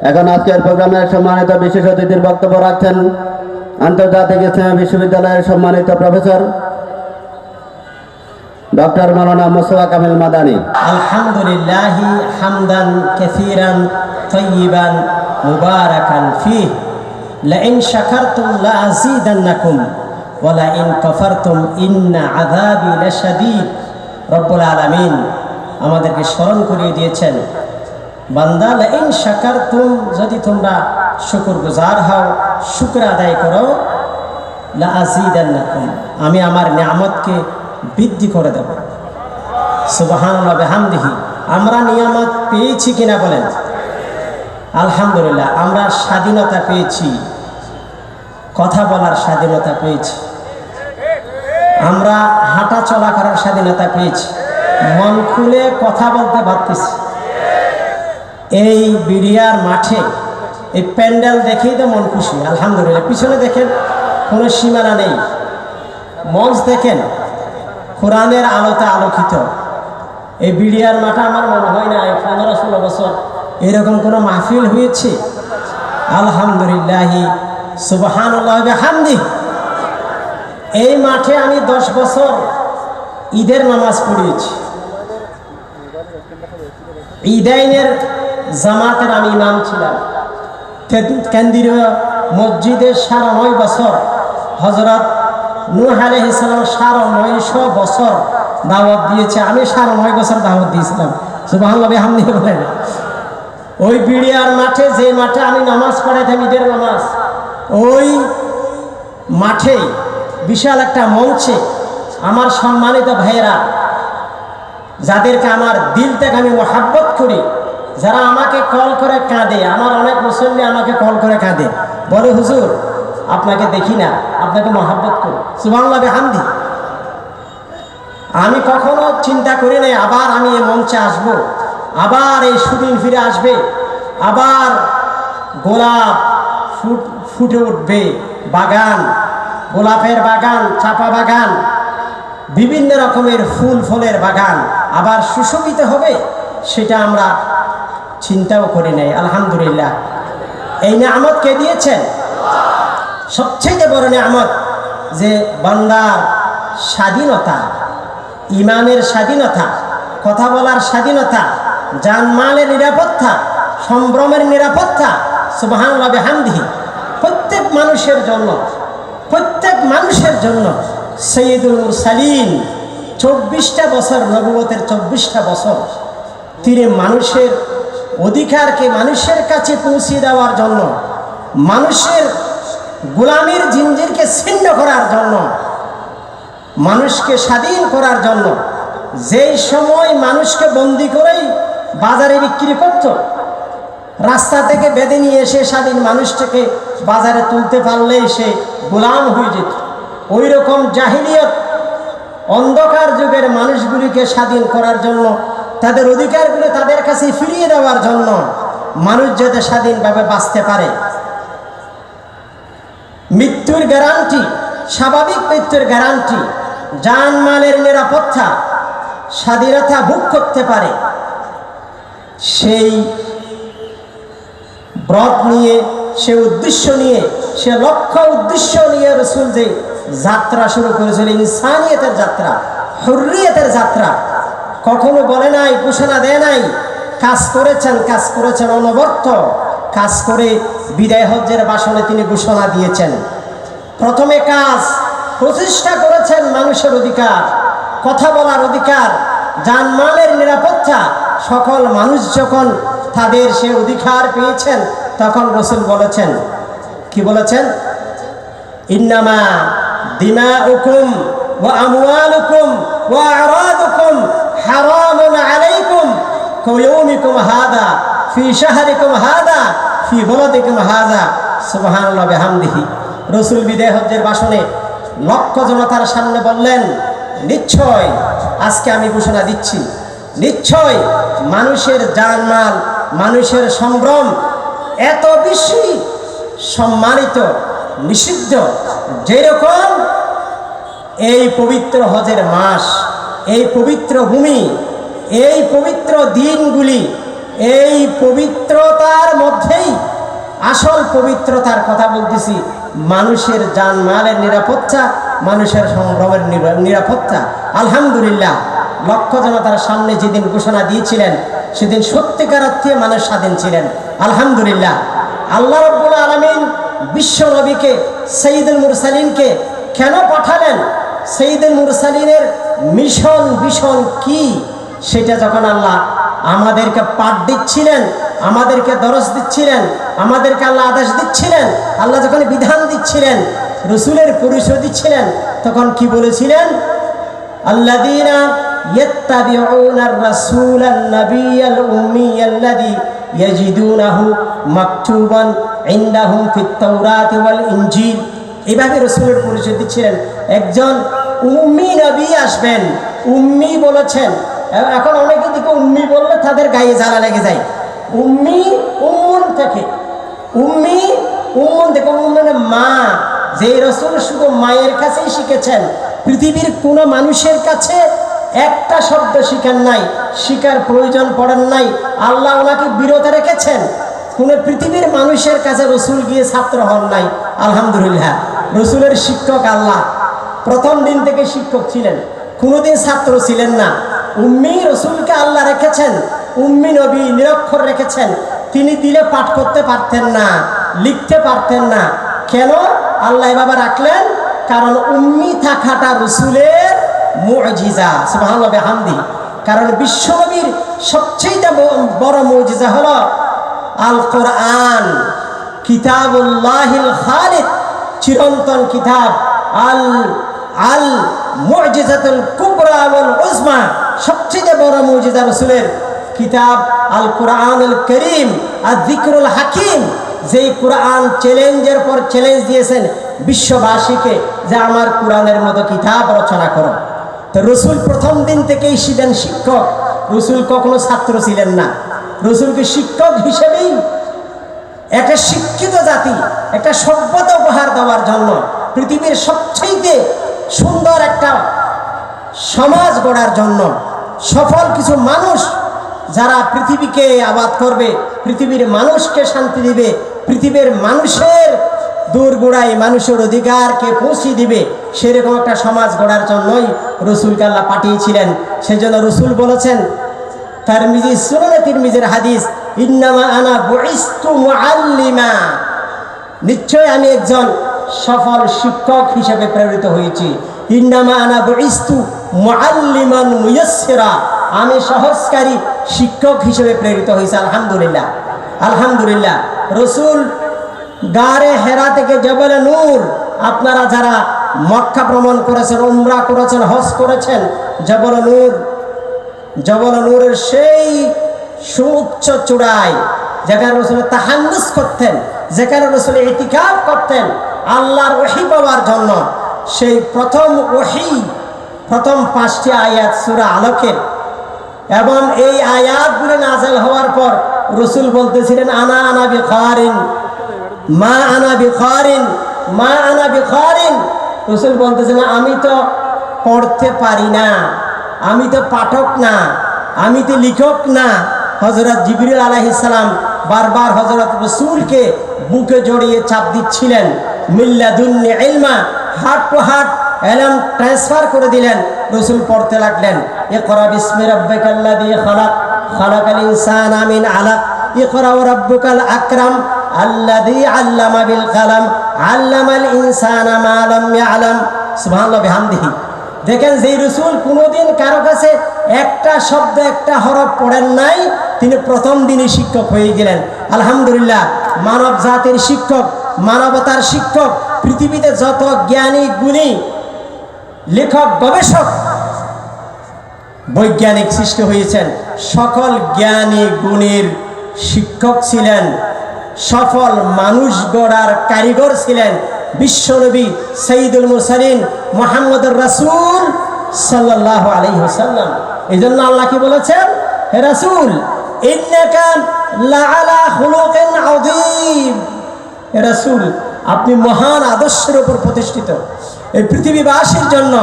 এখন আজকের প্রোগ্রামের সম্মানিত বিশেষ অতিথির বক্তব্য রাখছেন আন্তর্জাতিক ইসলামী বিশ্ববিদ্যালয়ের সম্মানিত প্রফেসর ডক্টর মাওলানা মুস্তফা কামাল মাদানী। আলহামদুলিল্লাহ হামদান কাসীরান তাইয়িবান মুবারাকান ফীহ লাইন শাকারতুম লাযীদান্নাকুম ওয়া লাইন কাফারতুম ইন্না আযাবি লাশাদীদ। রব্বুল আলামিন আমাদেরকে স্মরণ করিয়ে দিয়েছেন, বান্দা লাইন শাকারতুম, যদি তোমরা শুকরগুজার হও, শুকর আদায় করো, লাযীদান্নাকুম, আমি আমার নিয়ামতকে বৃদ্ধি করে দেব। সুবহানাল্লাহ বিহামদিহি। আমরা নিয়ামত পেয়েছি কিনা বলেন? আলহামদুলিল্লাহ। আমরা স্বাধীনতা পেয়েছি, কথা বলার স্বাধীনতা পেয়েছি, আমরা হাঁটা চলা করার স্বাধীনতা পেয়েছি, মন খুলে কথা বলতে পারতেছি। এই বিড়িয়ার মাঠে এই প্যান্ডেল দেখেই তো মন খুশি, আলহামদুলিল্লাহ। পিছনে দেখেন কোনো সীমানা নেই, মঞ্চ দেখেন কোরআনের আলোতে আলোকিত। এই বিড়িয়ার মাঠে আমার মনে হয় না 15-16 বছর এরকম কোনো মাহফিল হয়েছে। আলহামদুলিল্লাহ, সুবহানাল্লাহ বিহামদিহি। এই মাঠে আমি 10 বছর ঈদের নামাজ পড়িয়েছি। ঈদাইনের জামাতের আমি ইমাম ছিলাম। কেন্দ্রীয় মসজিদের 9.5 বছর হযরত নূহ আলাইহিস সালাম 9.5 বছর দাওয়াত দিয়েছে। আমি 9.5 বছর দাওয়াত দিয়েছিলাম। সুবহানাল্লাহ বিহামদিহি বলেন। ওই বিড়িয়ার মাঠে, যে মাঠে আমি নামাজ পড়াইতাম ঈদের নামাজ, ওই মাঠে বিশাল একটা মঞ্চে আমার সম্মানিত ভাইয়েরা, যাদেরকে আমার দিল থেকে আমি মহাব্বত করি, যারা আমাকে কল করে কাঁদে, আমার অনেক মুসল্লি আমাকে কল করে কাঁদে, বলে হুজুর আপনাকে দেখি না, আপনাকে মহাব্বত করি। সুবহানাল্লাহ বিহামদিহি। আমি কখনো চিন্তা করি নাই আবার আমি এই মঞ্চে আসব, আবার এই সুদিন ফিরে আসবে, আবার গোলাপ ফুটে উঠবে, বাগান, গোলাপের বাগান, চাপা বাগান, বিভিন্ন রকমের ফুল ফলের বাগান আবার সুশোভিত হবে, সেটা আমরা চিন্তাও করি নাই। আলহামদুলিল্লাহ। এই নিয়ামত কে দিয়েছেন? সবচেয়ে বড় নিয়ামত যে বান্দার স্বাধীনতা, ইমানের স্বাধীনতা, কথা বলার স্বাধীনতা, জানমালের নিরাপত্তা, সম্ভ্রমের নিরাপত্তা। সুবহানাল্লাহ বিহামদিহি। প্রত্যেক মানুষের জন্য, প্রত্যেক মানুষের জন্য সৈয়দুল মুরসালিন 24টা বছর, নবুয়তের 24টা বছর তিনি মানুষের অধিকারকে মানুষের কাছে পৌঁছে দেওয়ার জন্য, মানুষের গোলামির জিঞ্জিরকে ছিন্ন করার জন্য, মানুষকে স্বাধীন করার জন্য, যেই সময় মানুষকে বন্দি করেই বাজারে বিক্রি করত, রাস্তা থেকে বেঁধে নিয়ে এসে স্বাধীন মানুষটাকে বাজারে তুলতে পারলেই সে গোলাম হয়ে যেত। ওই রকম জাহিলিয়ত অন্ধকার যুগের মানুষগুলিকে স্বাধীন করার জন্য, তাদের অধিকারগুলো তাদের কাছে ফিরিয়ে দেওয়ার জন্য, মানুষ যাতে স্বাধীনভাবে বাঁচতে পারে, মৃত্যুর গ্যারান্টি, স্বাভাবিক মৃত্যুর গ্যারান্টি, জানমালের নিরাপত্তা, স্বাধীনতা ভোগ করতে পারে, সেই ব্রত নিয়ে, সে উদ্দেশ্য নিয়ে, সে লক্ষ্য উদ্দেশ্য নিয়ে রাসূল যে যাত্রা শুরু করেছিল, ইনসানিয়তের যাত্রা, হুররিয়তের যাত্রা, কখনো বলে নাই, ঘোষণা দেয় নাই, কাজ করেছেন অনবরত কাজ করে বিদায় হজ্জের ভাষণে তিনি ঘোষণা দিয়েছেন। প্রথমে কাজ প্রতিষ্ঠা করেছেন মানুষের অধিকার, কথা বলার অধিকার, জানমালের নিরাপত্তা। সকল মানুষ যখন তাদের সে অধিকার পেয়েছেন, তখন রাসূল বলেছেন, কি বলেছেন? ইন্নামা দিমাউকুম ওয়া আমওয়ালুকুম ওয়া আরাদুকুম হারামুন আলাইকুম কায়াউমিকুম হাদা ফি শাহরিকুম হাদা ফি বালাদিকুম হাদা। সুবহানাল্লাহ বিহামদিহি। রাসূল বিদায় হজ্জের ভাষণে লক্ষ জনতার সামনে বললেন, নিশ্চয় আজকে আমি ঘোষণা দিচ্ছি, নিশ্চয় মানুষের জানমাল, মানুষের সম্ভ্রম এত বেশি সম্মানিত, নিষিদ্ধ, যেরকম এই পবিত্র হজের মাস, এই পবিত্র ভূমি, এই পবিত্র দিনগুলি, এই পবিত্রতার মধ্যেই আসল পবিত্রতার কথা বলতেছি, মানুষের জানমালের নিরাপত্তা, মানুষের সংগ্রামের নিরাপত্তা। আলহামদুলিল্লাহ, লক্ষ জনতার সামনে যেদিন ঘোষণা দিয়েছিলেন সেদিন সত্যিকার অর্থে মানুষ স্বাধীন ছিলেন। আলহামদুলিল্লাহ, আল্লাহ রাব্বুল আলামিন বিশ্ব নবীকে সাইয়্যিদুল মুরসালিনকে কেন পাঠালেন, সাইয়্যিদুল মুরসালিনের মিশন কি, সেটা যখন আল্লাহ আমাদেরকে পাঠ দিচ্ছিলেন, আমাদেরকে দরস দিচ্ছিলেন, আমাদেরকে আল্লাহ আদেশ দিচ্ছিলেন, আল্লাহ যখন বিধান দিচ্ছিলেন, রসুলের পরিচয় দিচ্ছিলেন, তখন কি বলেছিলেন? আল্লাযীনা ইয়াত্তাবিউনার রাসূলান নাবিয়াল উম্মিয়াল্লাযী ইয়াজিদুনাহু মাকতুবান ইনদাহুম ফিত তাওরাতি ওয়াল ইনজিল। এভাবে রসুলের পরিচয় দিচ্ছিলেন। একজন উম্মি নবী আসবেন। উম্মি বলেছেন, এখন অনেকে দিকে উম্মি বললে তাদের গায়ে জ্বালা লেগে যায়। উম্মি উম্মুন থেকে, উম্মি উম্মুন থেকে, উম্মুনের মা। যে রসুল শুধু মায়ের কাছেই শিখেছেন, পৃথিবীর কোনো মানুষের কাছে একটা শব্দ শিখান নাই, শিকার প্রয়োজন পড়েন নাই। আল্লাহ ওনাকে বিরত রেখেছেন। কোনো পৃথিবীর মানুষের কাছে রসুল গিয়ে ছাত্র হন নাই। আলহামদুলিল্লাহ, রসুলের শিক্ষক আল্লাহ। প্রথম দিন থেকে শিক্ষক ছিলেন, কোনোদিন ছাত্র ছিলেন না। উম্মি রসুলকে আল্লাহ রেখেছেন, উম্মি নবী, নিরক্ষর রেখেছেন। তিনি দিলে পাঠ করতে পারতেন না, লিখতে পারতেন না। কেন আল্লাহ এভাবে রাখলেন? কারণ উম্মি থাকাটা রসুলের মুজিজা। সুবহানাল্লাহ বিহামদি। কারণ বিশ্বনবীর সবচেয়ে বড় মুজিজা হলো আল কোরআন, কিতাবুল্লাহিল খালিদ, চিরন্তন কিতাব। আল আল মুজিজাতুল কুবরা ওয়াল উজমা, সবচেয়ে বড় মুজিজা রসুলের কিতাব আল কোরআনুল করিম আর যিকরুল হাকিম। যেই কোরআন চ্যালেঞ্জের পর চ্যালেঞ্জ দিয়েছেন বিশ্ববাসীকে যে আমার কোরআনের মতো কিতাব রচনা করো। তো রসুল প্রথম দিন থেকেই ছিলেন শিক্ষক। রসুল কখনো ছাত্র ছিলেন না। রসুলকে শিক্ষক হিসেবেই একটা শিক্ষিত জাতি, একটা সভ্যতা উপহার দেওয়ার জন্য, পৃথিবীর সবচেয়ে সুন্দর একটা সমাজ গড়ার জন্য, সফল কিছু মানুষ যারা পৃথিবীকে আবাদ করবে, পৃথিবীর মানুষকে শান্তি দিবে, পৃথিবীর মানুষের দোরগোড়ায় মানুষের অধিকারকে পৌঁছে দিবে, সেরকম একটা সমাজ গড়ার জন্যই রসুলকে আল্লাহ পাঠিয়েছিলেন। সেজন্য রসুল বলেছেন, তিরমিজি, সুনানে তিরমিজির হাদিস, ইন্নামা আনা বুইস্তু মুআল্লিমা, নিশ্চয় আমি একজন সফল শিক্ষক হিসেবে প্রেরিত হয়েছি। ইন্নামা আনা বুইস্তু মুআল্লিমান মুয়াসসিরা, আমি সহজকারী শিক্ষক হিসেবে প্রেরিত হয়েছি। আলহামদুলিল্লাহ, আলহামদুলিল্লাহ। রসুল গারে হেরা থেকে জবলে নূর, আপনারা যারা মক্কা ভ্রমণ করেছেন, উমরা করেছেন, হজ করেছেন, জবল নূরের সেই সুউচ্চ চূড়ায় যেখানে রসুল তাহান্নুস করতেন, যেখানে রসুল ইতিকাফ করতেন আল্লাহর ওহী পাওয়ার জন্য, সেই প্রথম ওহী, প্রথম 5টি আয়াত সূরা আলকের, এবং এই আয়াতগুলো নাযিল হওয়ার পর রসুল বলতেছিলেন, আনা আনা বিখারিন মা আনা বিখারিন মা আনা বিখারিন। রসুল বলতেছেন, আমি তো পড়তে পারি না, আমি তো পাঠক না, আমি তো লিখক না। হযরত জিবরিল আলাইহিস সালাম বারবার হযরত রসুলকে বুকে জড়িয়ে চাপ দিচ্ছিলেন। মিল্লাদুন্নি ইলমা, হার্ট টু হার্ট এলম ট্রান্সফার করে দিলেন। রসুল পড়তে লাগলেন, ইকরা বিসমি রাব্বিকাল্লাযী খালাক, খালাকাল ইনসানা মিন আলাক, ইকরা ওয়া রাব্বুকাল আকরাম আল্লাযী আল্লামা বিল কলম আল্লামাল ইনসানা মা লাম ইয়ালাম। সুবহানাল্লাহ বিহামদিহি। দেখেন, যেই রসুল কোনোদিন কারো কাছে একটা শব্দ, একটা হরফ পড়েন নাই, তিনি প্রথম দিনই শিক্ষক হয়ে গেলেন। আলহামদুলিল্লাহ, মানব জাতির শিক্ষক, মানবতার শিক্ষক। পৃথিবীতে যত জ্ঞানী গুণী লেখক, গবেষক, বৈজ্ঞানিক সৃষ্টি হয়েছেন, সকল জ্ঞানী গুণীর শিক্ষক ছিলেন, সফল মানুষ গড়ার কারিগর ছিলেন বিশ্বনবী সাইয়্যিদুল মুরসালিন মুহাম্মদুর রাসূল সাল্লাল্লাহু আলাইহি ওয়াসাল্লাম। এজন্য আল্লাহ কি বলেছেন? হে রাসূল, ইন্নাকা লাআলা খুলুকিন আযীম। হে রাসূল, আপনি মহান আদর্শের উপর প্রতিষ্ঠিত। এই পৃথিবীবাসীর জন্য,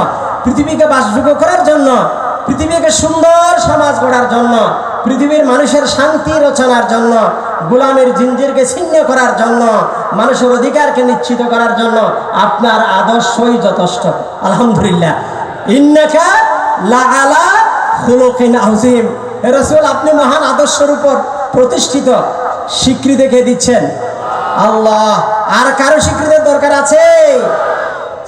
পৃথিবীকে বাসযোগ্য করার জন্য, পৃথিবীকে সুন্দর সমাজ গড়ার জন্য, পৃথিবীর মানুষের শান্তি রচনার জন্য গোলামের জিঞ্জিরকে ছিন্ন করার জন্য, মানুষের অধিকারকে নিশ্চিত করার জন্য আপনার আদর্শই যথেষ্ট। আলহামদুলিল্লাহ। ইন্নাকা লাআলা খুলুকিন আযীম। হে রাসূল, আপনি মহান আদর্শের উপর প্রতিষ্ঠিত, স্বীকৃতি কে দিচ্ছেন? আল্লাহ। আর কারো স্বীকৃতির দরকার আছে?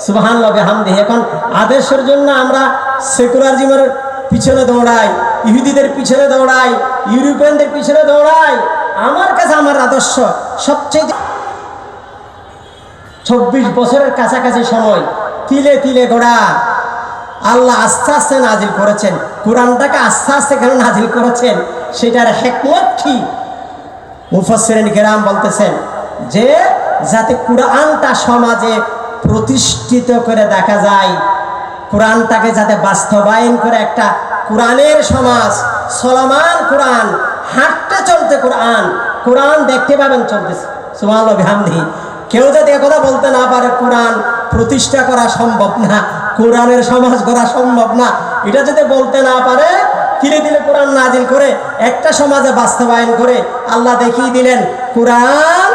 সুবহানাল্লাহ বিহামদিহি। এখন আদেশের জন্য আমরা সেকুলারিজমের পিছনে দৌড়াই, ইহুদিদের পিছনে দৌড়াই, ইউরোপিয়ানদের পিছনে দৌড়াই। আমার কাছে আমার আদর্শ সবচেয়ে 24 বছরের কাছাকাছি সময় তিলে তিলে গোড়া আল্লাহ আস্তে আস্তে নাজিল করেছেন। কোরআনটাকে আস্তে আস্তে কেন নাজিল করেছেন, সেটার হিকমত কি? মুফাসসিরিন কেরাম বলতেছেন যে যাতে কোরআনটা সমাজে প্রতিষ্ঠিত করে দেখা যায়, কোরআনটাকে যাতে বাস্তবায়ন করে একটা কোরআনের সমাজ, চলমান কোরআন, হাঁটতে চলতে কোরআন, কোরআন দেখতে পাবেন চলতেছে। সুবহানাল্লাহ বিহামদিহি। কেউ যদি একথা বলতে না পারে কোরআন প্রতিষ্ঠা করা সম্ভব না, কোরআনের সমাজ করা সম্ভব না, এটা যদি বলতে না পারে, ধীরে ধীরে কোরআন নাজিল করে একটা সমাজে বাস্তবায়ন করে আল্লাহ দেখিয়ে দিলেন কোরআন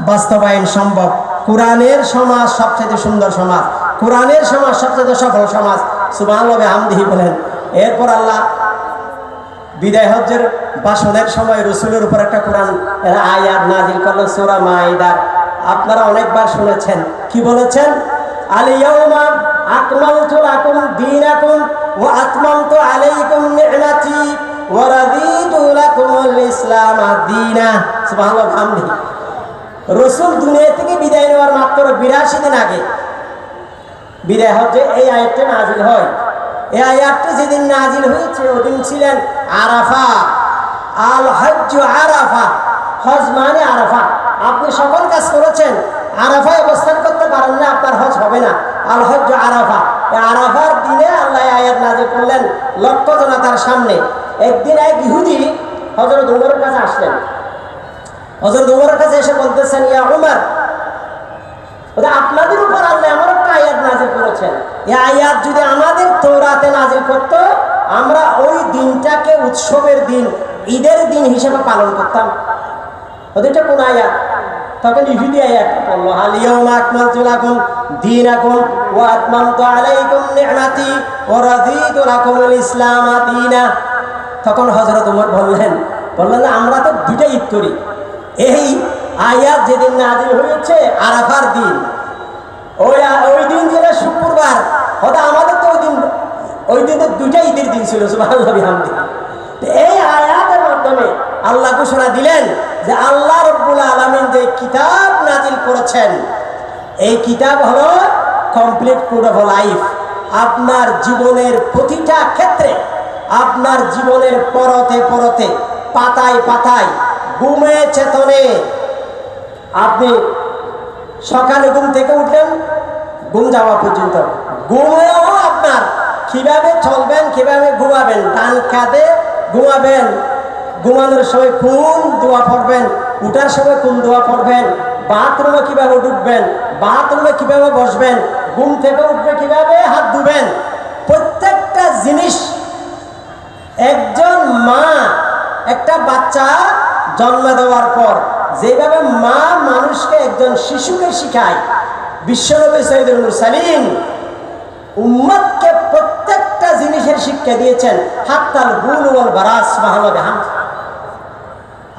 বাস্তবায়ন সম্ভব। কোরআনের সমাজ সবচেয়ে সুন্দর সমাজ, কোরআনের সমাজ সবচেয়ে সফল সমাজ। সুবহানাল্লাহ বিহামদিহি বলেন। এরপর আল্লাহ বিদায় হজ্জের ভাষণের সময় রাসূলের উপর একটা কোরআন আয়াত নাজিল করলেন, সূরা মাইদার। আপনারা অনেকবার শুনেছেন, কি বলেছেন? আল ইয়াউমা আকমালতু লাকুম দীনাকুম ওয়া আতমামতু আলাইকুম নি'মাতি ওয়া রাদিতু লাকুমুল ইসলাম দীনা। সুবহানাল্লাহ বিহামদিহি। রাসূল দুনিয়া থেকে বিদায় নেওয়ার মাত্র 82 দিন আগে বিদায় হজ্জে এই আয়াতটি নাজিল হয়। এই আয়াতটি যেদিন নাজিল হয়েছে ওদিন ছিলেন আরাফা। আল হজ্জ আরাফা, হজ মানে আরাফা। আপনি সকল কাজ করেছেন, আরাফায় অবস্থান করতে পারেন না, আপনার হজ হবে না। আল হজ্জ আরাফা, এই আরাফার দিনে আল্লাহ আয়াত নাজিল করলেন লক্ষ জনতার সামনে। একদিন এক ইহুদি হযরত উমরের কাছে আসলেন। হযরত উমরের কাছে এসে বলতেছেন, ইয়া উমর, আপনাদের উপর আল্লাহ এমন একটা আয়াত নাজিল করেছেন, এই আয়াত যদি আমাদের তৌরাতে নাজিল করত, আমরা ওই দিনটাকে উৎসবের দিন, ঈদের দিন হিসেবে পালন করতাম। ওদেরটা কোন আয়াত? তখন ইহুদি আয়াত বলল, আল ইয়াউমা আকমালতু লাকুম দীনাকুম ওয়া আতমামতু আলাইকুম নি'মাতি ওয়া রাদিতু লাকুমুল ইসলাম দীনা। তখন হযরত ওমর বললেন আমরা তো দুইটা ঈদ করি। এই আয়াত যেদিন নাজিল হয়েছে আরাফার দিন, ওই দিন যেটা শুক্রবার, হয়তো আমাদের তো ওই দিন তো দুইটা ঈদের দিন ছিল। সুবহানাল্লাহ বিহামদিহি। এই আয়াতের মাধ্যমে আল্লাহ ঘোষণা দিলেন যে আল্লাহ রাব্বুল আলামিন যে কিতাব নাজিল করেছেন, এই কিতাব হলো কমপ্লিট কোড অফ লাইফ। আপনার জীবনের প্রতিটা ক্ষেত্রে, আপনার জীবনের পরতে পরতে, পাতায় পাতায়, ঘুমে চেতনে, আপনি সকালে ঘুম থেকে উঠলেন, ঘুম যাওয়া পর্যন্ত, ঘুমেও আপনার কিভাবে চলবেন, কিভাবে ঘুমাবেন, ডান কাঁধে ঘুমাবেন, ঘুমানোর সময় কোন দোয়া পড়বেন, উঠার সময় কোন দোয়া পড়বেন, বাথরুমে কিভাবে ঢুকবেন, বাথরুমে কিভাবে বসবেন, ঘুম থেকে উঠবে কিভাবে হাত ধুবেন, প্রত্যেকটা জিনিস একজন মা একটা বাচ্চা জন্ম দেওয়ার পর যেভাবে মা মানুষকে, একজন শিশুকে শিখায়, বিশ্বনবী সাইয়্যিদুল মুরসালিন উম্মতকে প্রত্যেকটা জিনিসের শিক্ষা দিয়েছেন, হাত্তাল বুল ওয়াল বারাস। সুবহানাল্লাহ বিহামদিহি।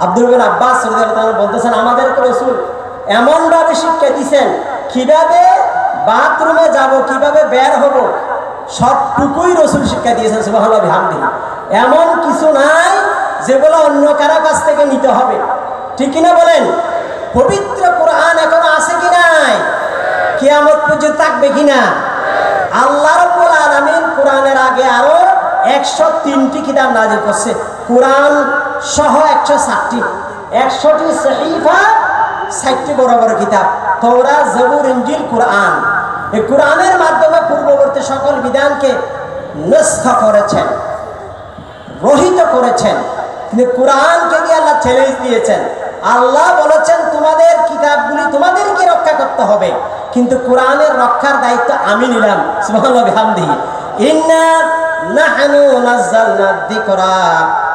আব্দুল বিন আব্বাস রাদিয়াল্লাহু তাআলা বলতেছেন, আমাদেরকে রাসূল এমন ভাবে শিক্ষা দিয়েছেন, কিভাবে বাথরুমে যাব, কিভাবে বের হব, সবটুকুই রাসূল শিক্ষা দিয়েছেন। সুবহানাল্লাহ বিহামদিহি। এমন কিছু নাই যেগুলো অন্য কারো কাছ থেকে নিতে হবে, ঠিক কিনা বলেন? পবিত্র কোরআন এখনো আছে কি নাই? কিয়ামত পর্যন্ত থাকবে কিনা? আল্লাহ রাব্বুল আলামিন কোরআনের আগে আরো 103টি কিতাব নাজিল করছে। কোরআন সহ 107টি, 100টি সহিফা, 60টি বড় বড় কিতাব, তাওরাত, জবুর, ইনজিল, কোরআন। এই কোরআনের মাধ্যমে পূর্ববর্তী সকল বিধানকে নস্খ করেছেন, রহিত করেছেন। কিন্তু কোরআনকে দিয়ে আল্লাহ চ্যালেঞ্জ দিয়েছেন। আল্লাহ বলেছেন, তোমাদের কিতাবগুলি তোমাদেরকে রক্ষা করতে হবে, কিন্তু কোরআনের রক্ষার দায়িত্ব আমি নিলাম। সুবহানাল্লাহ বিহামদিহি। ইন্না নাহনু নাযালনা যিকরা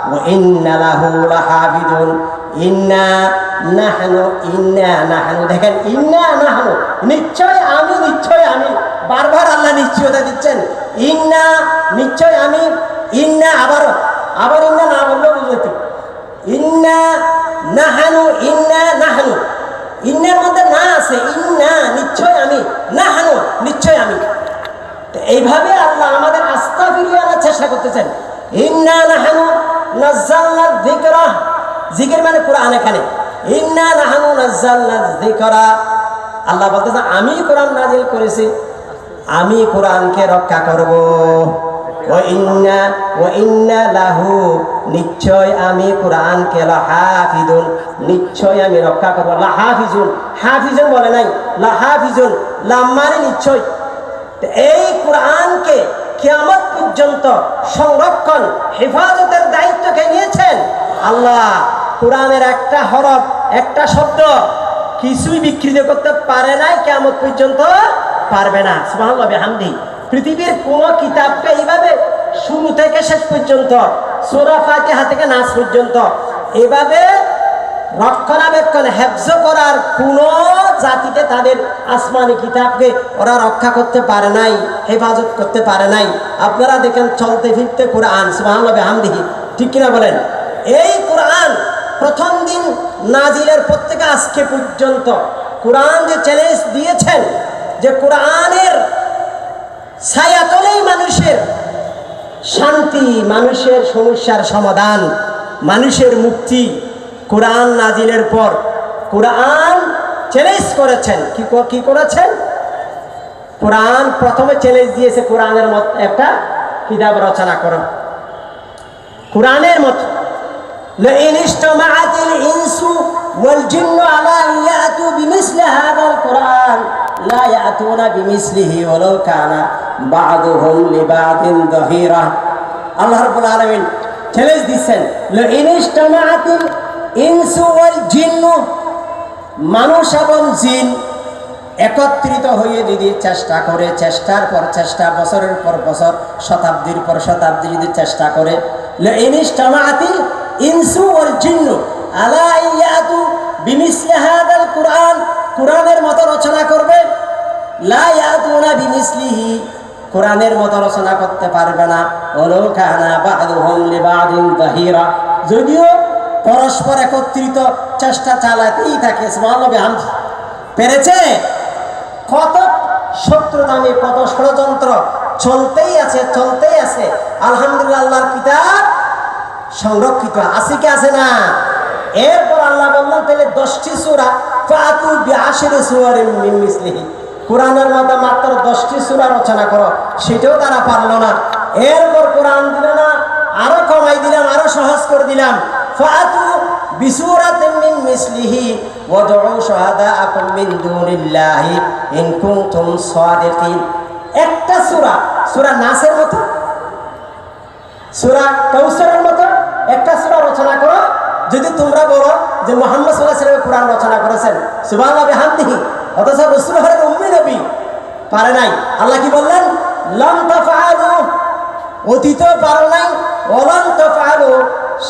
ওয়া ইন্না লাহু লাহাফিজুন। ইন্না নাহনু, দেখেন ইন্না নাহনু, নিশ্চয় আমি, নিশ্চয় আমি, বারবার আল্লাহ নিশ্চয়তা দিচ্ছেন। ইন্না, নিশ্চয় আমি, ইন্না, আবার ইন্না না বললেও বুঝতে, ইন্না নাহানু, ইন্না নাহানু, ইন্নার মধ্যে না আছে, ইন্না নিশ্চয় আমি, নাহানু নিশ্চয় আমি। এইভাবে আল্লাহ আমাদের আস্থা ফিরিয়ে আনার চেষ্টা করতেছেন। ইন্না নাহানু নাযালনা যিকরা, জিকির মানে কোরআন। এখানে ইন্না নাহানু নাযালনা যিকরা, আল্লাহ বলতেছেন আমি কোরআন নাজিল করেছি, আমি কোরআনকে রক্ষা করব। ওয়া ইন্না লাহু, নিশ্চয় আমি কোরআনকে লাহাফিজুন, নিশ্চয় আমি রক্ষা করব। লাহাফিজুন, হাফিজুন বলে নাই, লাহাফিজুন, লাম মানে নিশ্চয়। এই কোরআনকে কিয়ামত পর্যন্ত সংরক্ষণ, হেফাজতের দায়িত্বকে নিয়েছেন আল্লাহ। কোরআনের একটা হরফ, একটা শব্দ কিছুই বিকৃত করতে পারে নাই, কিয়ামত পর্যন্ত পারবে না। সুবহানাল্লাহ বিহামদিহি। পৃথিবীর কোন কিতাবকে এইভাবে শুরু থেকে শেষ পর্যন্ত, সূরা ফাতিহা থেকে নাস পর্যন্ত এভাবে রক্ষণাবেক্ষণ, হেফজ করার কোন জাতিতে তাদের আসমানি কিতাবকে ওরা রক্ষা করতে পারে নাই, হেফাজত করতে পারে নাই। আপনারা দেখেন চলতে ফিরতে কোরআন, সুবহানাল্লাহ বিহামদিহি, ঠিক কিনা বলেন? এই কোরআন প্রথম দিন নাজিলের পর থেকে আজকে পর্যন্ত কোরআন যে চ্যালেঞ্জ দিয়েছেন যে কোরআনের ছায়াতলেই মানুষের শান্তি, মানুষের সমস্যার সমাধান, মানুষের মুক্তি। কোরআন নাজিলের পর কোরআন চ্যালেঞ্জ করেছেন, কি করেছেন? কোরআন প্রথমে চ্যালেঞ্জ দিয়েছে কোরআনের মত একটা কিতাব রচনা করো, কোরআনের মতো। لئن اجتمعت الإنس والجن على أن يأتوا بمثل هذا القرآن لا يأتون بمثله ولو كان بعضهم لبعض ظهيرا। আল্লাহ রাব্বুল আলামিন চ্যালেঞ্জ দিচ্ছেন, لئن اجتمعت الإنس والجن, মানুষ এবং জিন একত্রিত হয়ে যদি চেষ্টা করে, চেষ্টার পর চেষ্টা, বছরের পর বছর, শতাব্দীর পর শতাব্দী যদি চেষ্টা করে, لئن اجتمعت ইনসু ওয়াল জিন্নু আলা ইয়াতু বিমিসলি হাদাল কুরআন, কোরআনের মতো রচনা করবে, লা ইয়াতুনা বিমিসলিহি, কোরআনের মতো রচনা করতে পারবে না। ওয়ালাউ কানা বা'দুহুম লিবা'দিন যাহিরা, যদিও পরস্পর একত্রিত চেষ্টা চালাতেই থাকে। সুবহানাল্লাহ বিহামদিহি। পেরেছে? কত শত্রুতামি, কত ষড়যন্ত্র চলতেই আছে, চলতেই আছে। আলহামদুলিল্লাহ আল্লাহর কিতাব সংরক্ষিত আছে কি আছে না? এরপর আল্লাহ বললেন তাহলে 10টি সূরা, ফাতু বিআশরি সূরাতিন মিন মিসলিহি, কোরআনের মতো মাত্র 10টি সূরা রচনা করো, সেটাও তারা পারলো না। এরপর কোরআন দিল না, আরো কমাই দিলাম, আরো সহজ করে দিলাম, ফাতু বিসূরাতিন মিন মিসলিহি ওয়াদউ শুহাদাআকুম মিন দুনিল্লাহি ইন কুনতুম সাদিকিন। একটা সূরা, সূরা নাসের মতো, সূরা কাউসারের মতো একটা সূরা রচনা করো, যদি তোমরা বলো যে মুহাম্মদ সাল্লাল্লাহু আলাইহি ওয়াসাল্লাম কোরআন রচনা করেছেন। সুবহানাল্লাহ বিহামদিহি। অথচ রাসূল হলেন উম্মি নবী, পারে নাই। আল্লাহ কি বললেন? লাম তাফআলু, অতীতেও পারো নাই, ওয়ালাম তাফআলু,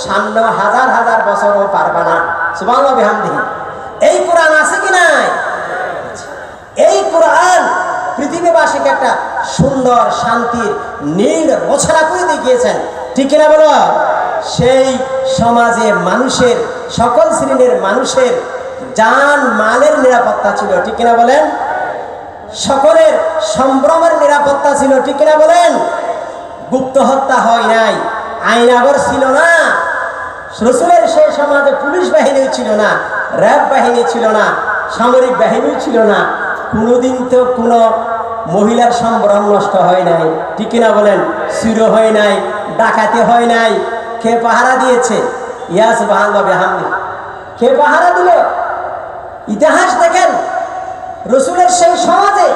সামনে হাজার হাজার বছরও পারবে না। সুবহানাল্লাহ বিহামদিহি। এই কোরআন আছে কি নাই? এই কোরআন পৃথিবীবাসীকে একটা সুন্দর শান্তির নীড় রচনা করে দেখিয়েছেন, ঠিক কিনা বলো? সেই সমাজে মানুষের, সকল শ্রেণীর মানুষের জান মালের নিরাপত্তা ছিল, ঠিক কিনা বলেন? সকলের সম্ভ্রমের নিরাপত্তা ছিল, ঠিক কিনা বলেন? গুপ্ত হত্যা হয় নাই, আইনাগর ছিল না, রাসূলের সেই সমাজে পুলিশ বাহিনী ছিল না, র্যাব বাহিনী ছিল না, সামরিক বাহিনী ছিল না। কোনোদিন তো কোনো মহিলার সম্ভ্রম নষ্ট হয় নাই, ঠিক কিনা বলেন? চুরি হয় নাই, ডাকাতি হয় নাই। কে পাহারা দিয়েছে? ইয়া সুবহানাল্লাহ বিহামদিহি। কে পাহারা দিল? ইতিহাস দেখেন, রাসূলের সেই সমাজে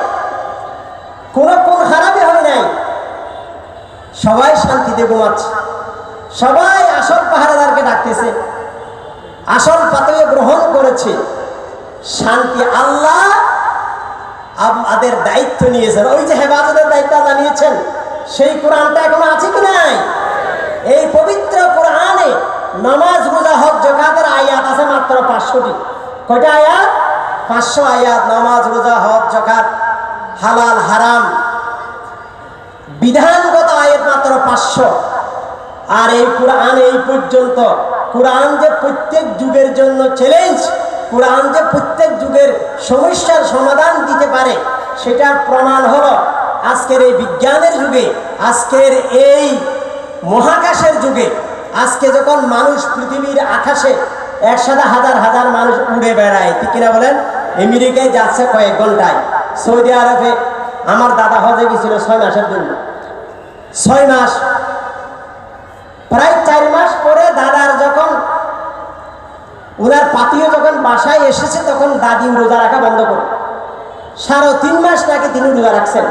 কোন হারামি হয় নাই, সবাই শান্তিতে ঘুমাচ্ছে, সবাই আসল পাহারাদারকে ডাকতেছে, আসল পাতয়ে গ্রহণ করেছে। শান্তি আল্লাহ আমাদের দায়িত্ব নিয়েছেন, ওই যে হেফাজতের দায়িত্ব আল্লাহ নিয়েছেন। সেই কোরআনটা এখনো আছে কি নাই? এই পবিত্র কোরআনে নামাজ রোজা হজ যাকাতের আয়াত আছে মাত্র 500টি। কয়টা আয়াত? 500 আয়াত। নামাজ রোজা হজ যাকাত হালাল হারাম বিধানগত আয়াত মাত্র 500। আর এই কোরআন এই পর্যন্ত, কোরআন যে প্রত্যেক যুগের জন্য চ্যালেঞ্জ, কোরআন যে প্রত্যেক যুগের সমস্যার সমাধান দিতে পারে, সেটার প্রমাণ হলো আজকের এই বিজ্ঞানের যুগে, আজকের এই মহাকাশের যুগে, আজকে যখন মানুষ পৃথিবীর আকাশে একসাথে হাজার হাজার মানুষ উড়ে বেড়ায়, ঠিক কিনা বলেন? আমেরিকায় যাচ্ছে কয়েক ঘন্টায়, সৌদি আরবে আমার দাদা হজে গেছিল 6 মাসের জন্য। 6 মাস, প্রায় 4 মাস পরে দাদার যখন ওনার পাতিও যখন বাসায় এসেছে, তখন দাদি রোজা রাখা বন্ধ করে 3.5 মাস নাকি তিনি রোজা রাখছেন।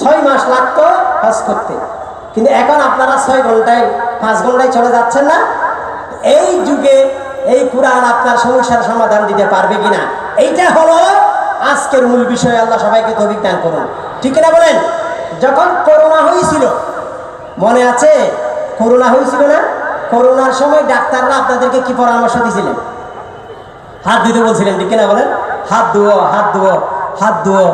6 মাস লাগতো হজ করতে, কিন্তু এখন আপনারা 6 ঘন্টায় 5 ঘন্টায় চলে যাচ্ছেন না। এই যুগে এই কোরআন আপনার সমস্যার সমাধান দিতে পারবে কিনা, এইটা হলো আজকের মূল বিষয়। আল্লাহ সবাইকে তৌফিক দান করুন, ঠিক না বলেন? যখন করোনা হয়েছিল, মনে আছে? করোনা হয়েছিল না? করোনার সময় ডাক্তাররা আপনাদেরকে কি পরামর্শ দিয়েছিলেন? হাত দিতে বলছিলেন, ঠিক না বলেন? হাত ধুও, হাত ধুও, হাত ধুও,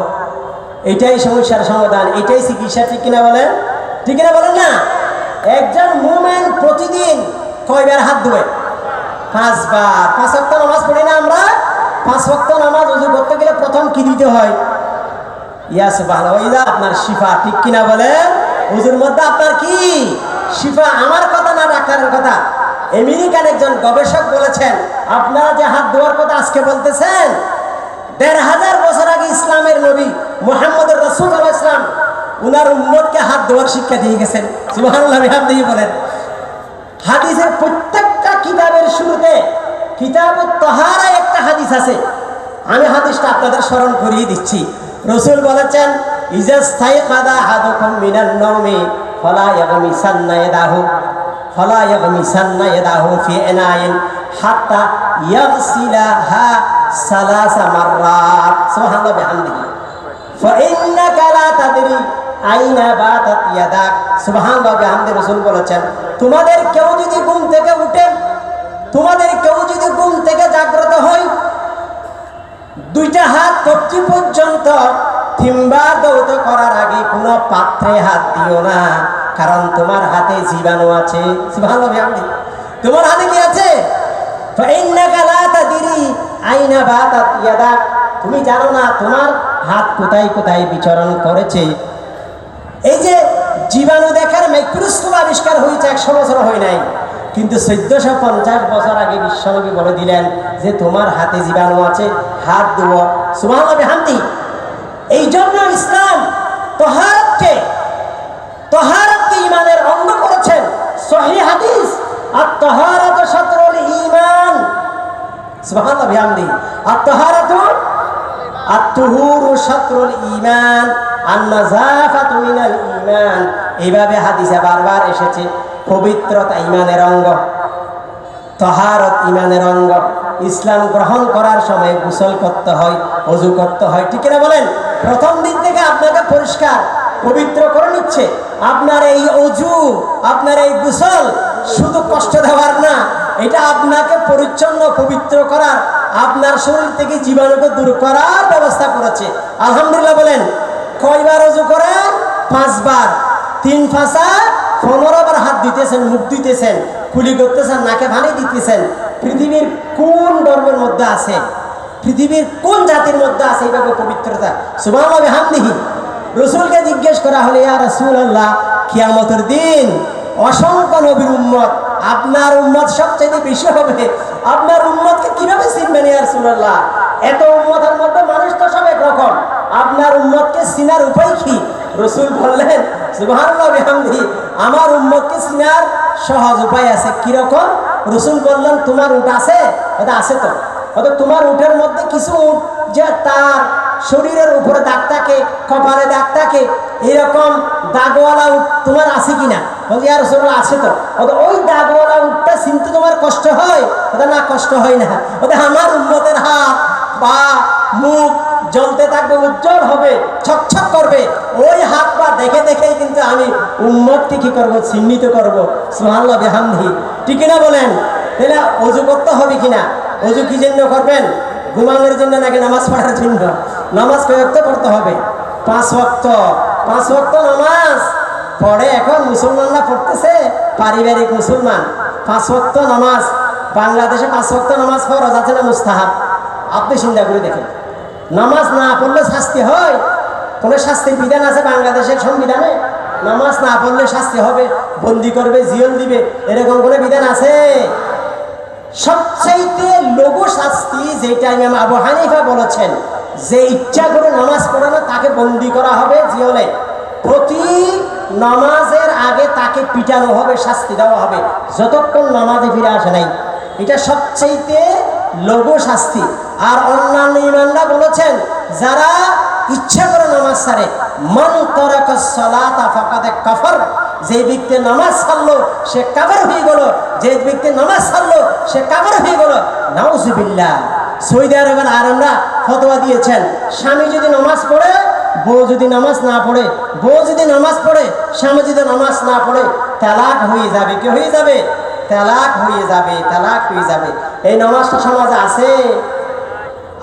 এটাই সমস্যার সমাধান, এটাই চিকিৎসা, ঠিক কিনা বলেন? ঠিক কিনা বলেন না? একজন মুমিন প্রতিদিন কয়বার হাত ধোয়? 5 বার। 5 ওয়াক্ত নামাজ পড়ি না আমরা? 5 ওয়াক্ত নামাজ ওযু করতে গেলে প্রথম কি দিতে হয়? ইয়া সুবহানাল্লাহ, আপনার শিফা, ঠিক কিনা বলেন? ওযুর মধ্যে আপনার কি শিফা? আমার কথা না, ডাক্তারের কথা। আমেরিকান একজন গবেষক বলেছেন, আপনারা যে হাত ধোয়ার কথা আজকে বলতেছেন, 1500 বছর আগে ইসলামের নবী মুহাম্মদ রাসূলুল্লাহ সাল্লাল্লাহু আলাইহি ওয়াসাল্লাম উনার উম্মতকে হাত ধোয়ার শিক্ষা দিয়ে গেছেন। সুবহানাল্লাহ, আপনি বলেন। হাদিসের প্রত্যেকটা কিতাবের শুরুতে কিতাবুত তাহারা একটা হাদিস আছে। আমি হাদিসটা আপনাদের স্মরণ করিয়ে দিচ্ছি। রাসূল বলেছেন, ইজাস্তাইকাদা আহাদুকুম মিনান নাওমি ফালা ইয়াগমিসান্না ইয়াদাহু ফি ইনাইন হাত্তা ইয়াগসিলাহা 3 মাররাত। সুবহানাল্লাহ বিহামদিহি। ফা ইন্নাকা লা তাদরি আইনা বাতাত ইয়াদাক। সুবহানাল্লাহ বিহামদি। রাসূল বলেছেন, তোমাদের কেউ যদি ঘুম থেকে উঠে, তোমাদের কেউ যদি ঘুম থেকে জাগ্রত হয়, 2টা হাত কবজি পর্যন্ত তিনবার দৌত করার আগে কোনো পাত্রে হাত দিও না, কারণ তোমার হাতে জীবাণু আছে। সুবহানাল্লাহ বিহামদি। তোমার হাতে কি আছে? ফা ইন্নাকা লা তাদরি আইনা বাতাত ইয়াদাক। তুমি জানো না তোমার হাত কোথায় কোথায় বিচরণ করেছে। এই যে জীবাণু দেখার মাইক্রোস্কোপ আবিষ্কার হয়েছে 100 বছর হয় নাই, কিন্তু 1450 বছর আগে বিশ্বনবী বলে দিলেন যে তোমার হাতে জীবাণু আছে, হাত ধোও। সুবহানাল্লাহ বিহামদি। এই জন্য ইসলাম তাহারাতকে ঈমানের অঙ্গ করেছেন। সহিহ হাদিস, আত-তাহারাতু শাতরুল ঈমান। সুবহানাল্লাহ বিহামদি। আত-তাহারাতু আত-তুহুরু শাতরুল ঈমান, আন-নাযাফাতু মিনাল ঈমান। এইভাবে হাদিসে বারবার এসেছে পবিত্রতা ঈমানের অঙ্গ, তাহারত ঈমানের অঙ্গ। ইসলাম গ্রহণ করার সময় গোসল করতে হয়, ওযু করতে হয়, ঠিক না বলেন? প্রথম দিন থেকে আপনাকে পরিষ্কার পবিত্র করে নিচ্ছে। আপনার এই ওযু, আপনার এই গোসল শুধু কষ্ট দেওয়ার না, এটা আপনাকে পরিচ্ছন্ন পবিত্র করার, আপনার শরীর থেকে জীবাণুকে দূর করার ব্যবস্থা করেছে। আলহামদুলিল্লাহ বলেন। কয়বার ওযু করেন? 5 বার। 3 ফাঁসা 15 বার হাত দিতেছেন, মুখ দিতেছেন, কুলি করতেছেন, নাকে পানি দিতেছেন। পৃথিবীর কোন ধর্মের মধ্যে আছে, পৃথিবীর কোন জাতির মধ্যে আছে এইভাবে পবিত্রতা? সুবহানাল্লাহ বিহামদিহি। রাসূলকে জিজ্ঞেস করা হলো, ইয়া রাসূলুল্লাহ, কিয়ামতের দিন অসংখ্য নবীর উম্মত, আপনার উম্মত সবচেয়ে বেশি হবে, আপনার উম্মতকে কিভাবে চিনবেন ইয়া রাসূলুল্লাহ? এত উম্মতের মধ্যে মানুষ তো সব একরকম, আপনার উম্মতকে চিনার উপায় কি? রাসূল বললেন, সুবহানাল্লাহ বিহামদিহি, আমার উম্মতকে চিনার সহজ উপায় আছে। কিরকম? রাসূল বললেন, তোমার উট আছে? এটা আছে তো। অর্থাৎ তোমার উটের মধ্যে কিছু উট যে তার শরীরের উপরে দাগ থাকে, কপালে দাগ থাকে, এরকম দাগওয়ালা উট তোমার আছে কিনা? বলছি, ইয়া রাসূলুল্লাহ আছে তো। ওই দাগওয়ালা উটটা চিনতে তোমার কষ্ট হয়? ওটা না, কষ্ট হয় না। ওটা আমার উম্মতের হাত পা মুখ জ্বলতে থাকবে, উজ্জ্বল হবে, ছকছক করবে। ওই হাত পা দেখে দেখেই কিন্তু আমি উম্মতকে কি করব, চিহ্নিত করব। সুবহানাল্লাহ বিহামদিহি, ঠিক না বলেন? তাহলে অজু করতে হবে কিনা? অজু কি জন্য করবেন? ঘুমানোর জন্য নাকি নামাজ পড়ার জন্য? নামাজ কয় ওয়াক্ত পড়তে হবে? 5 ওয়াক্ত। 5 ওয়াক্ত নামাজ পড়ে এখন মুসলমানরা পড়তেছে, পারিবারিক মুসলমান। 5 ওয়াক্ত নামাজ বাংলাদেশে 5 ওয়াক্ত নামাজ ফরজ আছে না মুস্তাহাব? আপনি চিন্তা করে দেখেন। নামাজ না পড়লে শাস্তি হয়? কোনো শাস্তির বিধান আছে বাংলাদেশের সংবিধানে? নামাজ না পড়লে শাস্তি হবে, বন্দি করবে, জিয়ল দিবে, এরকম কোনো বিধান আছে? সবচাইতে লঘু শাস্তি যেটা ইমাম আবু হানিফা বলেছেন, যে ইচ্ছা করে নামাজ পড়ে না তাকে বন্দি করা হবে জিয়লে। প্রতি নামাজের আগে তাকে পিটানো হবে, শাস্তি দেওয়া হবে যতক্ষণ নামাজে ফিরে আসে নাই। এটা সবচাইতে লঘু শাস্তি। আর অন্যান্য ইমামরা বলেছেন, যারা ইচ্ছা করে নামাজ ছাড়ে, মান তারাকাস সালাতা ফাকাদ কাফার, যে ব্যক্তি নামাজ ছাড়লো সে কাফের হয়ে গেল, যে ব্যক্তি নামাজ ছাড়লো সে কাফের হয়ে গেল। নাউজুবিল্লাহ। সৌদি আরবের আলেমরা ফতোয়া দিয়েছেন, স্বামী যদি নামাজ পড়ে, বউ যদি নামাজ না পড়ে, বউ যদি নামাজ পড়ে, স্বামী যদি নামাজ না পড়ে, তালাক হয়ে যাবে। কি হয়ে যাবে? তালাক হয়ে যাবে, তালাক হয়ে যাবে। এই নামাজটা সমাজে আছে?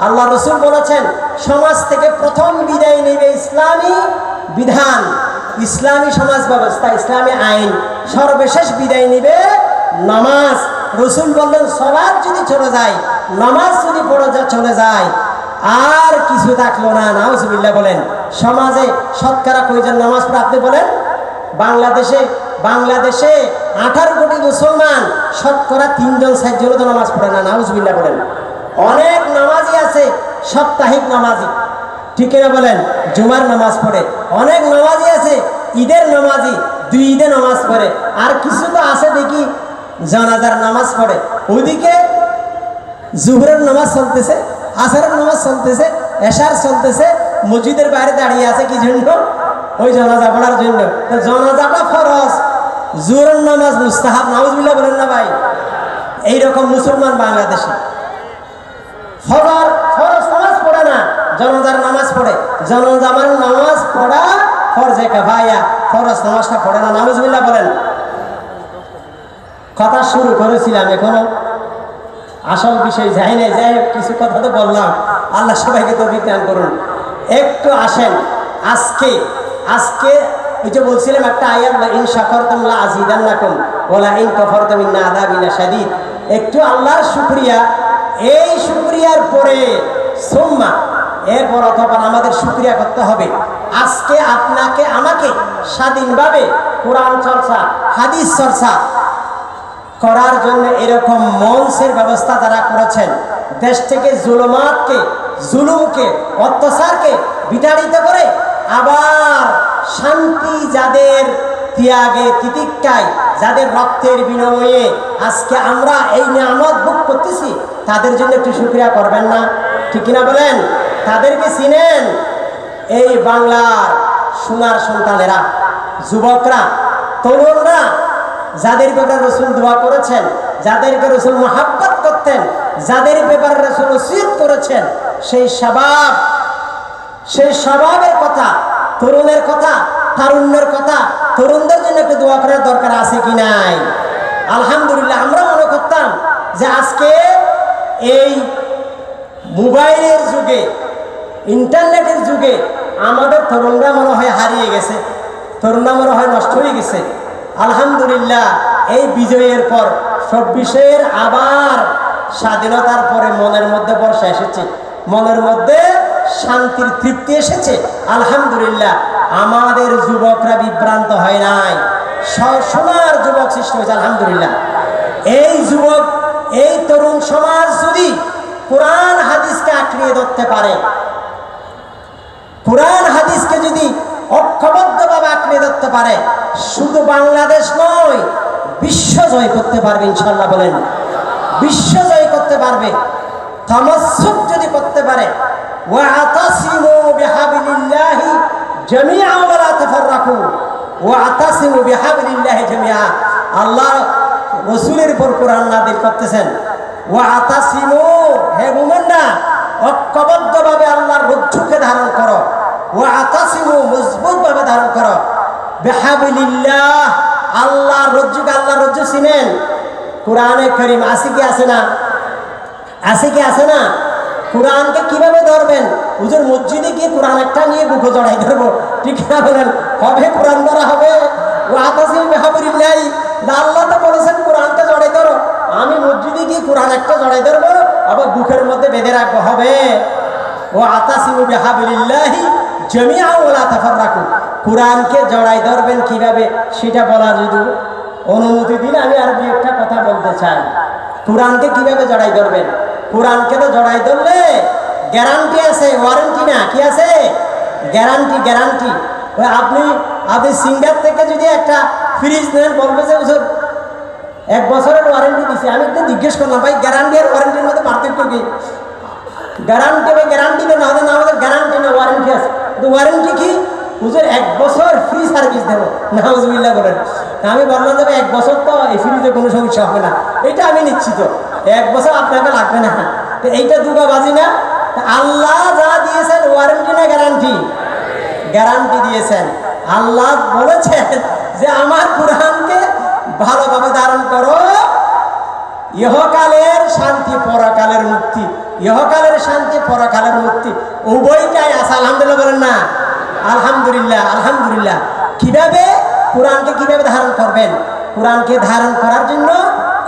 আল্লাহ রসুল বলেছেন, সমাজ থেকে প্রথম বিদায় নেবে ইসলামী বিধান, ইসলামী সমাজ ব্যবস্থা, ইসলামী আইন। সর্বশেষ বিদায় নেবে নামাজ। রসুল বললেন, সালাত যদি চলে যায়, নামাজ যদি চলে যায়, আর কিছু থাকলো না। নাউজুবিল্লাহ বলেন। সমাজে শতকরা কয়জন নামাজ পড়ে আপনি বলেন? বাংলাদেশে 18 কোটি মুসলমান, শতকরা 3 জন 4 জন তো নামাজ পড়ে না। নাউজুবিল্লাহ বলেন। অনেক নামাজি আছে সাপ্তাহিক নামাজি, ঠিক না বলেন? জুমার নামাজ পড়ে। অনেক নামাজি আছে ঈদের নামাজি, 2 ঈদে নামাজ পড়ে। আর কিছু তো আছে দেখি জানাজার নামাজ পড়ে। ওইদিকে জুহরের নামাজ চলতেছে, আসরের নামাজ চলতেছে, এশার চলতেছে, মসজিদের বাইরে দাঁড়িয়ে আছে কি জন্য? ওই জানাজা পড়ার জন্য। জানাজাটা ফরজ, জুহরের নামাজ মুস্তাহাব। নাউজুবিল্লাহ বলেন না ভাই? এইরকম মুসলমান বাংলাদেশে ফরজ নামাজ পড়ে না, জানাজার নামাজ পড়ে। জানাজার নামাজ পড়া ফরজে কিফায়া, ফরজ নামাজটা পড়ে না। নাউজুবিল্লাহ বলেন। কথা শুরু করেছিলাম, এখনো আসল বিষয় যাই নাই। যাই হোক, কিছু কথা তো বললাম। আল্লাহ সবাইকে তৌফিক দান করুন। একটু আসেন, আজকে ওই যে বলছিলাম একটা আয়াত, ইন শাকারতুম লা আযীদান্নাকুম ওয়া লা ইন কাফারতুম ইন্না আযাবি লাশাদীদ। একটু আল্লাহর শুকরিয়া, এই শুকরিয়ার পরে সুম্মা, এরপর অথবা আমাদের শুকরিয়া করতে হবে। আজকে আপনাকে আমাকে স্বাধীনভাবে কোরআন চর্চা, হাদিস চর্চা করার জন্য এরকম মঞ্চের ব্যবস্থা যারা করেছেন, দেশ থেকে জুলুমকে, অত্যাচারকে বিতাড়িত করে আবার শান্তি যাদের ত্যাগে, তিতিক্ষায়, যাদের রক্তের বিনিময়ে আজকে আমরা এই নিয়ামত ভোগ করতেছি, তাদের জন্য একটু শুকরিয়া করবেন না? ঠিক কিনা বলেন? তাদেরকে চিনেন? এই বাংলার সোনার সন্তানেরা, যুবকরা, তরুণরা, যাদের ব্যাপারে রসুল দোয়া করেছেন, যাদেরকে রসুল মহাব্বত করতেন, যাদের ব্যাপারে রসুল ওসিয়ত করেছেন, সেই স্বভাবের কথা, তরুণের কথা, তারুণ্যের কথা, তরুণদের জন্য একটু দোয়া করার দরকার আছে কি নাই? আলহামদুলিল্লাহ। আমরা মনে করতাম যে আজকে এই মোবাইলের যুগে, ইন্টারনেটের যুগে আমাদের তরুণরা মনে হয় হারিয়ে গেছে, তরুণরা মনে হয় নষ্ট হয়ে গেছে। আলহামদুলিল্লাহ, এই বিজয়ের পর 26-এর আবার স্বাধীনতার পরে মনের মধ্যে বর্ষা এসেছে, মনের মধ্যে শান্তির তৃপ্তি এসেছে। আলহামদুলিল্লাহ, আমাদের যুবকরা বিভ্রান্ত হয় নাই, সোনার যুবক সৃষ্টি হয়েছে। আলহামদুলিল্লাহ। এই যুবক, এই তরুণ সমাজ যদি কোরআন হাদিসকে আঁকড়িয়ে ধরতে পারে, কোরআন হাদিসকে যদি ঐক্যবদ্ধভাবে আঁকড়ে ধরতে পারে, শুধু বাংলাদেশ নয়, বিশ্ব জয় করতে পারবে ইনশাআল্লাহ। বলেন, বিশ্ব জয় করতে পারবে। তামাসসুক যদি করতে পারে, ওয়াতাসিমু বিহাবলিল্লাহি জামিআ ওয়া লা তাফাররাকু, ওয়াতাসিমু বিহাবলিল্লাহি জামিআ। আল্লাহ রাসূলের উপর কোরআন নাযিল করতেছেন, ওয়াতাসিমু, হে মুমিনরা, ঐক্যবদ্ধভাবে আল্লাহর রজ্জুকে ধারণ করো, ওয়াতাসিমু, মজবুতভাবে ধারণ করো, বিহাবিলিল্লাহ, আল্লাহর রজ্জুকে আল্লাহর রজ্জু চিনেন? কোরআনে কারীম আছে কি আছে না? আছে কি আছে না? কোরআনকে কিভাবে ধরবেন? হুজুর মসজিদে গিয়ে কোরআন একটা নিয়ে বুকে জড়াই ধরবো, ঠিক না বলেন? হবে কোরআন ধরা হবে? ওয়াতাসিমু বিহাবিলিল্লাহ, আল্লাহ তো বলেছেন কোরআনকে জড়াই ধরো, আমি মসজিদে গিয়ে কোরআন একটা জড়াই ধরবো আবার বুকের মধ্যে বেঁধে রাখবো? হবে? ওয়াতাসিমু বিহাবিলিল্লাহ জামিআ ওয়া লা তাফাররাকু, কোরআনকে জড়াই ধরবেন কিভাবে সেটা বলার যদি অনুমতি দিলে আমি আর দুই একটা কথা বলতে চাই। কোরআনকে কিভাবে জড়াই ধরবেন? কোরআনকে তো জড়াই ধরলে গ্যারান্টি আছে, ওয়ারেন্টি না, কি আছে? গ্যারান্টি। গ্যারান্টি ওই আপনি সিঙ্গার থেকে যদি একটা ফ্রিজ নেন, বলবে যে হুজুর 1 বছরের ওয়ারেন্টি দিছে। আমি একটু জিজ্ঞেস করলাম, ভাই গ্যারান্টি আর ওয়ারেন্টির মধ্যে পার্থক্য কি? গ্যারান্টি বা গ্যারান্টি না হলে না, আমাদের গ্যারান্টি না ওয়ারেন্টি আছে। কিন্তু ওয়ারেন্টি কি? হুজুর 1 বছর ফ্রি সার্ভিস দেবো, নাউজুবিল্লাহ বলেন। আমি বললাম যে 1 বছর তো এই ফ্রিজে কোনো সমস্যা হবে না, এটা আমি নিশ্চিত। 1 বছর আপনাকে লাগবে না, তো এইটা দুগাবাজি না? আল্লাহ যা দিয়েছেন ওয়ারেন্টি না গ্যারান্টি? গ্যারান্টি দিয়েছেন। আল্লাহ বলেছেন যে আমার কোরআনকে ভালোভাবে ধারণ করো, ইহকালের শান্তি পরকালের মুক্তি, ইহকালের শান্তি পরকালের মুক্তি উভয়টাই আছে। আলহামদুলিল্লাহ বলেন না? আলহামদুলিল্লাহ, আলহামদুলিল্লাহ। কিভাবে কোরআনকে কিভাবে ধারণ করবেন? কোরআনকে ধারণ করার জন্য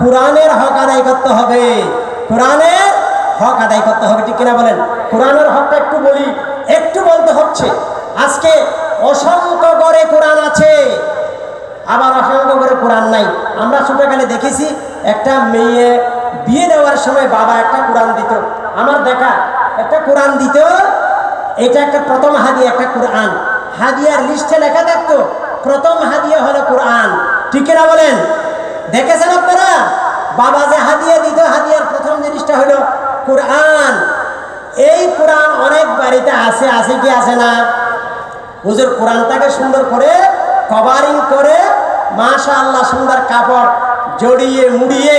কোরআনের হক আদায় করতে হবে, কোরআনের হক আদায় করতে হবে, ঠিক কিনা বলেন? কোরআনের হকটা একটু বলি, একটু বলতে হচ্ছে। আজকে অসংখ্য ঘরে কোরআন আছে, আবার অসংখ্য ঘরে কোরআন নাই। আমরা ছোটকালে দেখেছি একটা মেয়ে বিয়ে দেওয়ার সময় বাবা একটা কোরআন দিত, আমার দেখা একটা কোরআন দিত, এটা একটা প্রথম হাদিয়া, একটা কোরআন। হাদিয়ার লিস্টে লেখা থাকতো প্রথম হাদিয়া হলো কোরআন, ঠিক না বলেন? দেখেছেন আপনারা? বাবা যে হাদিয়া দিত, হাদিয়ার প্রথম জিনিসটা হলো কোরআন। এই কোরআন অনেক বাড়িতে আছে, আছে কি আছে না? হুজুর কোরআনটাকে সুন্দর করে কভারিং করে মাশাআল্লাহ সুন্দর কাপড় জড়িয়ে মুড়িয়ে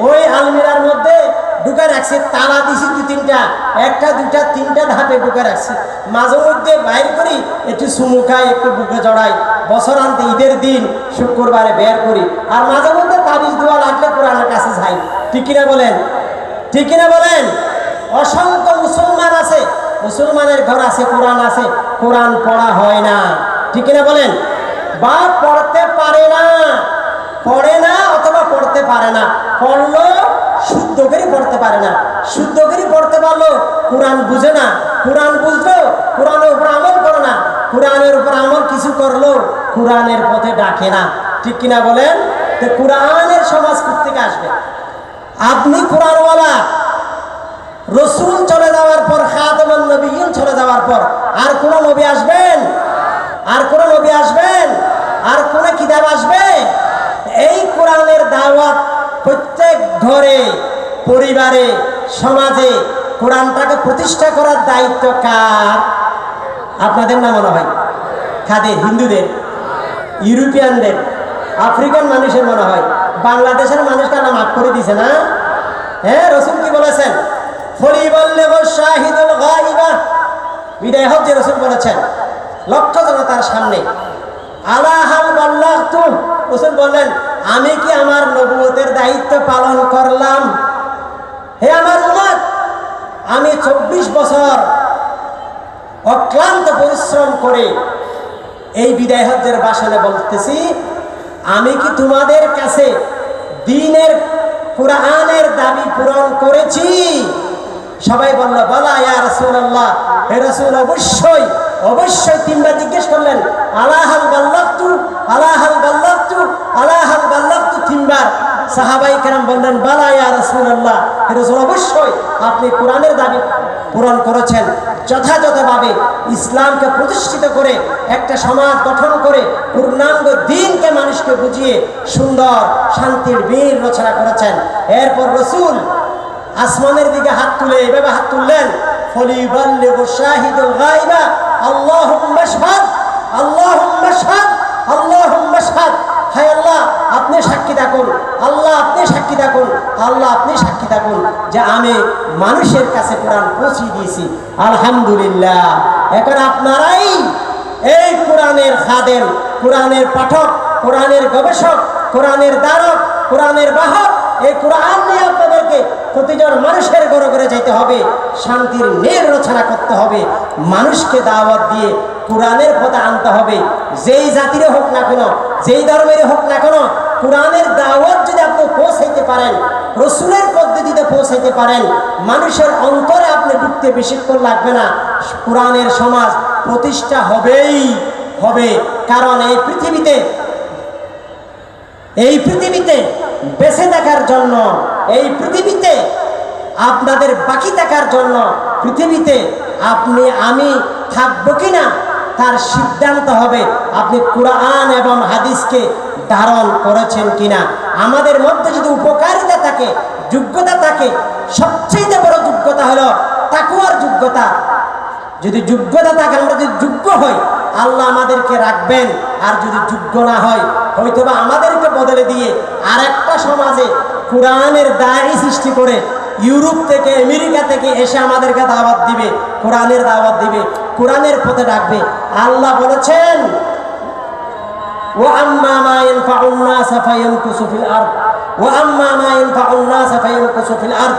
ওই আলমিরার মধ্যে ঢুকে রাখছি, তালা দিছি 2-3টা, 1টা 2টা 3টা ধাপে ঢুকে রাখছি। মাঝে মধ্যে বাইর করি, একটু চুমু খাই, একটু বুকে জড়াই। বছরান্তে ঈদের দিন শুক্রবারে বের করি, আর মাঝে মধ্যে তাবিজ দোয়া লাগলে কোরআনের কাছে যাই, ঠিক কিনা বলেন? ঠিক কিনা বলেন? অসংখ্য মুসলমান আছে, মুসলমানের ঘর আছে, কোরআন আছে, কোরআন পড়া হয় না, ঠিক কিনা বলেন? বা পড়তে পারে না, পড়ে না অথবা পড়তে পারে না, পড়লো শুদ্ধ করে পড়তে পারে না, শুদ্ধ করে পড়তে পারলো কোরআন বুঝে না, কোরআন বুঝলো কোরআনের উপর আমল করে না, কোরআনের উপর আমল কিছু করলো কোরআনের পথে ডাকে না, ঠিক কিনা বলেন? তো কোরআনের সমাজ থেকে আসবে। আপনি কোরআনওয়ালা, রসুল চলে যাওয়ার পর, খাতামুন নবিয়্যিন চলে যাওয়ার পর আর কোন নবী আসবেন? আর কোন নবী আসবেন? আর কোন কিতাব আসবে? এই কোরআনের দাওয়াত প্রত্যেক ঘরে, পরিবারে, সমাজে কোরআনটাকে প্রতিষ্ঠা করার দায়িত্ব কার? আপনাদের না মনে হয়? কাদের? হিন্দুদের, ইউরোপিয়ানদের, আফ্রিকান মানুষের মনে হয়। বাংলাদেশের মানুষকে আল্লাহ মাফ করে দিছে না? হ্যাঁ, রাসূল কি বলেছেন? ফলিবাল্লিগু শাহিদুল গায়বা, বিদায় হজ্জে রাসূল বলেছেন লক্ষ জনতার সামনে, আলা হাল বাল্লাগতু, রাসূল বললেন আমি কি আমার নবুয়তের দায়িত্ব পালন করলাম? হে আমার উম্মত, আমি 24 বছর অক্লান্ত পরিশ্রম করে এই বিদায় হজ্জের ভাষণে বলতেছি, আমি কি তোমাদের কাছে দ্বীনের কোরআনের দাবি পূরণ করেছি? সবাই বলল বলা, ইয়া রাসূলুল্লাহ, হে রাসূল অবশ্যই অবশ্যই। 3বার জিজ্ঞেস করলেন আলা হাল বাল্লাগতু, আলা হাল বাল্লাগতু, আলা হাল বাল্লাগতু, 3বার। সাহাবাই কেরাম বললেন বালা ইয়া রাসূলুল্লাহ, হে রাসূল অবশ্যই আপনি কোরআনের দাবি পূরণ করেছেন, যথাযথভাবে ইসলামকে প্রতিষ্ঠিত করে একটা সমাজ গঠন করে পূর্ণাঙ্গ দ্বীনকে মানুষকে বুঝিয়ে সুন্দর শান্তির বীর রচনা করেছেন। এরপর রাসূল আসমানের দিকে হাত তুলে এভাবে হাত তুললেন, ফলিবাল্লিগু শাহিদুল গায়বা, আল্লাহুম্মা শাহাদ, আল্লাহুম্মা শাহাদ, আল্লাহুম্মা শাহাদ। হায় আল্লাহ আপনি সাক্ষী থাকুন, আল্লাহ আপনি সাক্ষী থাকুন, আল্লাহ আপনি সাক্ষী থাকুন যে আমি মানুষের কাছে কোরআন পৌঁছে দিয়েছি। আলহামদুলিল্লাহ, এখন আপনারাই এই কোরআনের খাদেম, কোরআনের পাঠক, কোরআনের গবেষক, কোরআনের দ্বারক, কোরআনের বাহক। এই কোরআন নিয়ে আপনাদেরকে প্রতিজন মানুষের ঘরে ঘরে যেতে হবে, শান্তির নীড় রচনা করতে হবে, মানুষকে দাওয়াত দিয়ে কোরআনের পথে আনতে হবে। যেই জাতিরই হোক না কেন, যেই ধর্মেরই হোক না কেন, কোরআনের দাওয়াত যদি আপনি পৌঁছাইতে পারেন, রসুলের পদ্ধতিতে পৌঁছাইতে পারেন, মানুষের অন্তরে আপনি ঢুকতে বেশিক্ষণ লাগবে না, কোরআনের সমাজ প্রতিষ্ঠা হবেই হবে। কারণ এই পৃথিবীতে বেঁচে থাকার জন্য, এই পৃথিবীতে আপনাদের বাকি থাকার জন্য, পৃথিবীতে আপনি আমি থাকবো কিনা তার সিদ্ধান্ত হবে আপনি কোরআন এবং হাদিসকে ধারণ করেছেন কিনা। আমাদের মধ্যে যদি উপকারিতা থাকে, যোগ্যতা থাকে, সবচেয়ে বড় যোগ্যতা হলো তাকওয়ার যোগ্যতা। যদি যোগ্যতা থাকে, আমরা যদি যোগ্য হই, আল্লাহ আমাদেরকে রাখবেন। আর যদি যোগ্য না হয়, হয়তোবা আমাদেরকে বদলে দিয়ে আরেকটা সমাজে কোরআনের দায় সৃষ্টি করে ইউরোপ থেকে, আমেরিকা থেকে এসে আমাদেরকে দাওয়াত দিবে, কোরআনের দাওয়াত দিবে, কোরআনের পথে ডাকবে। আল্লাহ বলেছেন, ওয়া আম্মা মা ইয়ানফাউন নাস ফায়ামকুসু ফিল আরদ, ওয়া আম্মা মা ইয়ানফাউন নাস ফায়ামকুসু ফিল আরদ।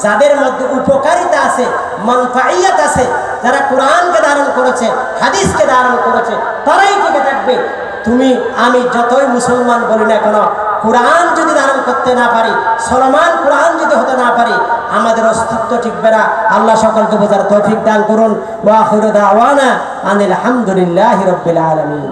যাদের মধ্যে উপকারিতা আছে, মানফাইয়াত আছে, যারা কোরআনকে ধারণ করেছে, হাদিসকে ধারণ করেছে, তারাই টিকে থাকবে। তুমি আমি যতই মুসলমান বলি না কেন, কোরআন যদি ধারণ করতে না পারি, সলমান কোরআন যদি হতে না পারি, আমাদের অস্তিত্ব টিকবে না। আল্লাহ সকলকে বোঝার তৌফিক দান করুন। ওয়া আখিরু দাওয়ানা আনিল হামদুলিল্লাহি রাব্বিল আলামিন।